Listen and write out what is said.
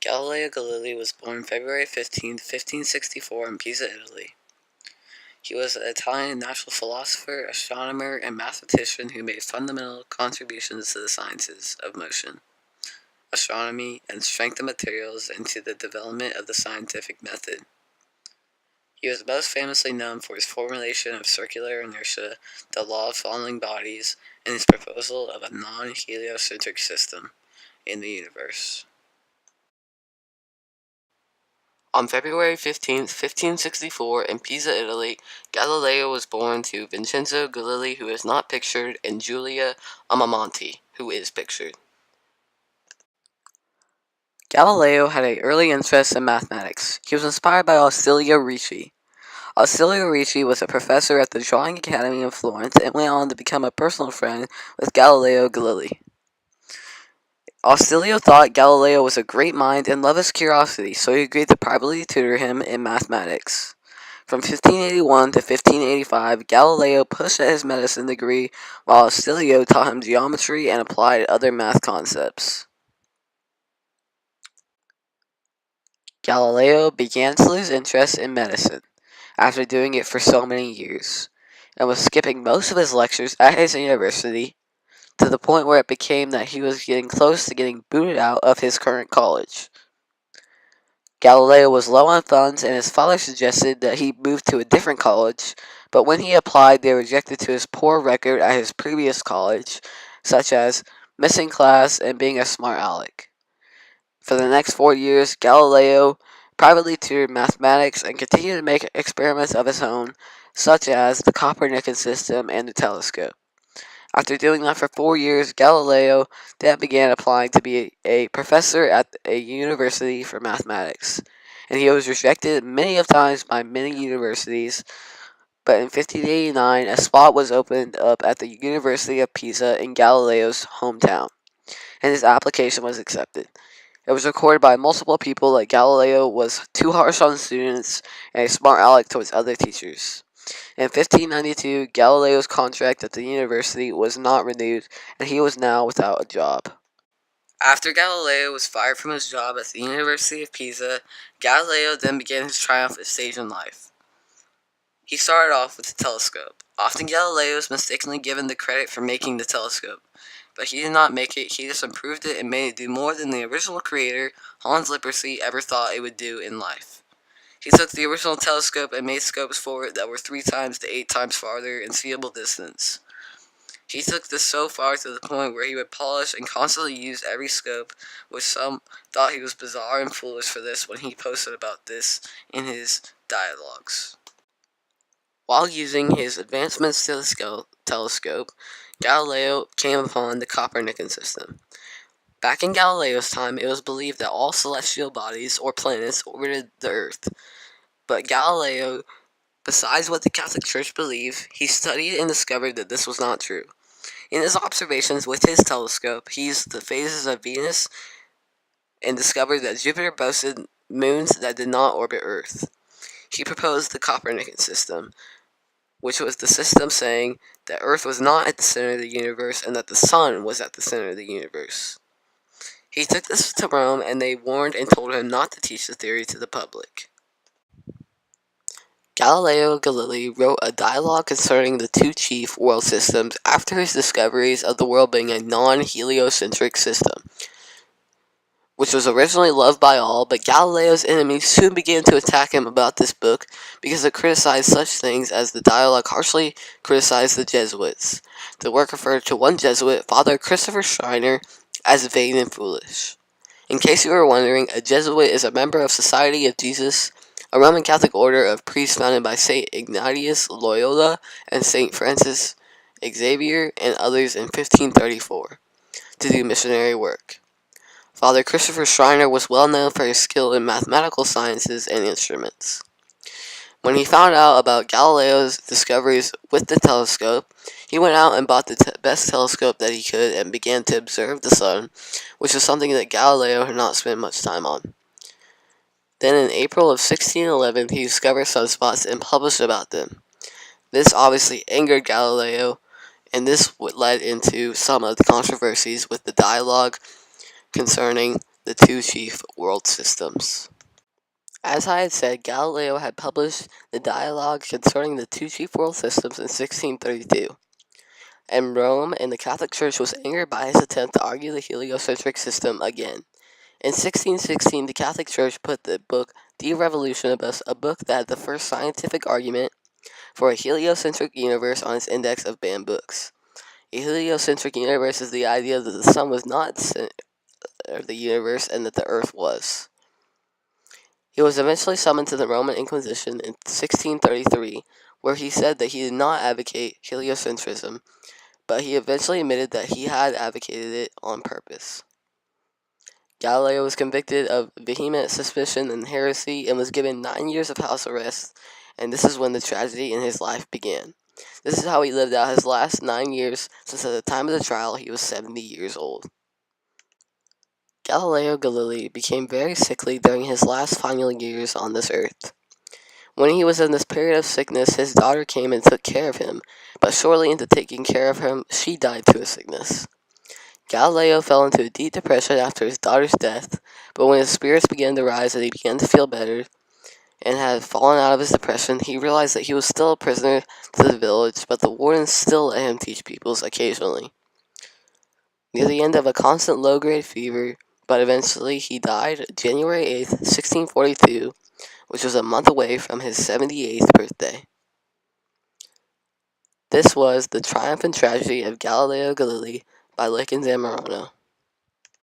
Galileo Galilei was born February 15, 1564 in Pisa, Italy. He was an Italian natural philosopher, astronomer, and mathematician who made fundamental contributions to the sciences of motion, astronomy, and strength of materials and to the development of the scientific method. He was most famously known for his formulation of circular inertia, the law of falling bodies, and his proposal of a non-heliocentric system in the universe. On February 15, 1564, in Pisa, Italy, Galileo was born to Vincenzo Galilei, who is not pictured, and Giulia Amamanti, who is pictured. Galileo had an early interest in mathematics. He was inspired by Ostilio Ricci. Ostilio Ricci was a professor at the Drawing Academy in Florence and went on to become a personal friend with Galileo Galilei. Ostilio thought Galileo was a great mind and loved his curiosity, so he agreed to privately tutor him in mathematics. From 1581 to 1585, Galileo pushed at his medicine degree, while Ostilio taught him geometry and applied other math concepts. Galileo began to lose interest in medicine after doing it for so many years, and was skipping most of his lectures at his university, to the point where it became that he was getting close to getting booted out of his current college. Galileo was low on funds, and his father suggested that he move to a different college, but when he applied, they rejected to his poor record at his previous college, such as missing class and being a smart aleck. For the next 4 years, Galileo privately tutored mathematics and continued to make experiments of his own, such as the Copernican system and the telescope. After doing that for 4 years, Galileo then began applying to be a professor at a university for mathematics, and he was rejected many of times by many universities, but in 1589 a spot was opened up at the University of Pisa in Galileo's hometown, and his application was accepted. It was recorded by multiple people that Galileo was too harsh on students and a smart aleck towards other teachers. In 1592, Galileo's contract at the university was not renewed, and he was now without a job. After Galileo was fired from his job at the University of Pisa, Galileo then began his triumphant stage in life. He started off with the telescope. Often Galileo is mistakenly given the credit for making the telescope, but he did not make it. He just improved it and made it do more than the original creator, Hans Lippershey, ever thought it would do in life. He took the original telescope and made scopes for it that were 3 times to 8 times farther in seeable distance. He took this so far to the point where he would polish and constantly use every scope, which some thought he was bizarre and foolish for this when he posted about this in his dialogues. While using his advancements to the telescope, Galileo came upon the Copernican system. Back in Galileo's time, it was believed that all celestial bodies, or planets, orbited the Earth. But Galileo, besides what the Catholic Church believed, he studied and discovered that this was not true. In his observations with his telescope, he used the phases of Venus and discovered that Jupiter boasted moons that did not orbit Earth. He proposed the Copernican system, which was the system saying that Earth was not at the center of the universe and that the Sun was at the center of the universe. He took this to Rome, and they warned and told him not to teach the theory to the public. Galileo Galilei wrote a dialogue concerning the 2 chief world systems after his discoveries of the world being a non-heliocentric system, which was originally loved by all, but Galileo's enemies soon began to attack him about this book because it criticized such things as the dialogue harshly criticized the Jesuits. The work referred to one Jesuit, Father Christoph Scheiner, as vain and foolish. In case you were wondering, a Jesuit is a member of Society of Jesus, a Roman Catholic order of priests founded by St. Ignatius Loyola and St. Francis Xavier and others in 1534 to do missionary work. Father Christopher Scheiner was well known for his skill in mathematical sciences and instruments. When he found out about Galileo's discoveries with the telescope, he went out and bought the best telescope that he could and began to observe the sun, which was something that Galileo had not spent much time on. Then in April of 1611, he discovered sunspots and published about them. This obviously angered Galileo, and this led into some of the controversies with the dialogue concerning the two chief world systems. As I had said, Galileo had published the dialogue concerning the two chief world systems in 1632. And Rome and the Catholic Church was angered by his attempt to argue the heliocentric system again. In 1616, the Catholic Church put the book De Revolutionibus, a book that had the first scientific argument for a heliocentric universe, on its index of banned books. A heliocentric universe is the idea that the sun was not the center of the universe and that the earth was. He was eventually summoned to the Roman Inquisition in 1633, where he said that he did not advocate heliocentrism, but he eventually admitted that he had advocated it on purpose. Galileo was convicted of vehement suspicion and heresy and was given 9 years of house arrest, and this is when the tragedy in his life began. This is how he lived out his last 9 years, since at the time of the trial he was 70 years old. Galileo Galilei became very sickly during his last final years on this earth. When he was in this period of sickness, his daughter came and took care of him, but shortly into taking care of him, she died to a sickness. Galileo fell into a deep depression after his daughter's death, but when his spirits began to rise and he began to feel better and had fallen out of his depression, he realized that he was still a prisoner to the village, but the wardens still let him teach pupils occasionally. Near the end of a constant low-grade fever, but eventually he died January 8th, 1642, which was a month away from his 78th birthday. This was The Triumph and Tragedy of Galileo Galilei by Lakin Zamorano.